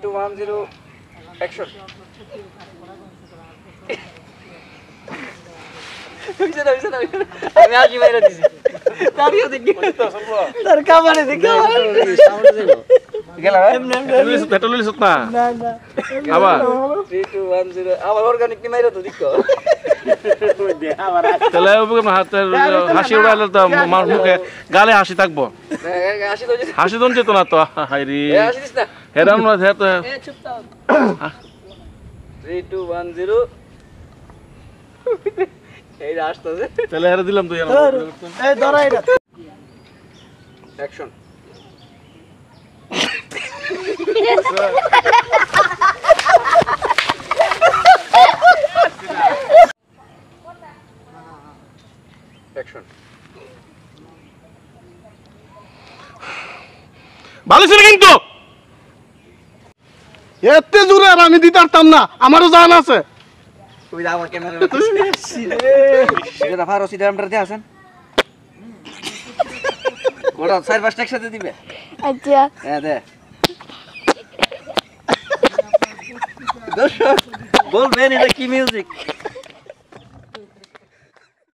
2 1 0 action আমি আগে মেরে দিছি তারিও দেখি তার কামারে দেখি গেল এটা লইছ না না আবার 3 2 1 0 আবার অর্গানিক নি মাইরা তো দেখো তাহলে হাতের হাসি উড়াইলে তো আমার মুখে গালে হাসি থাকবো আসি তো হাসি দন যেত না তো হাই রে আসিস না হেরাম না তো এ চুপ থাক 3 2 1 0 এই আসতেছে তাহলে হেরে দিলাম তুই এই ধরা এটা অ্যাকশন অ্যাকশন ভালো ছিল কিন্তু এতে জোরে আর আমি দিতে পারতাম না আমারও জান আছে ওই আমার ক্যামেরা এটা ফারো সিধা আমটার দিয়ে আসেন কোড়া 4-5 একসাথে দিবে আচ্ছা হ্যাঁ দে দর্শক বলবেন এটা কি মিউজিক